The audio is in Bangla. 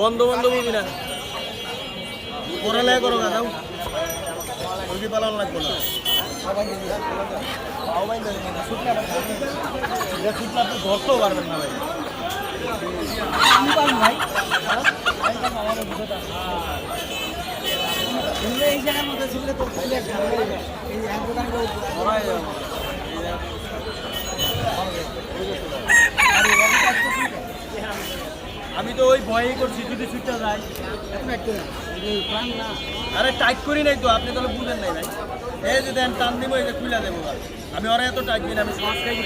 বন্ধ বন্ধ বুঝি না পড়ালেখা করো দাদা মুরগি পালন লাগবে না আপনি ধরতেও পারবেন না ভাই এই জায়গার মধ্যে ছিল তো আমি তো ওই ভয়ই করছি যদি ছুটতে যাই আরে টাইট করি নাই তো আপনি তাহলে বুঝেন নাই ভাই এই যে দেন টান দিব এই যে খুলে দেবো আমি ওরা এত টাইট দিন আমি সহজ খাই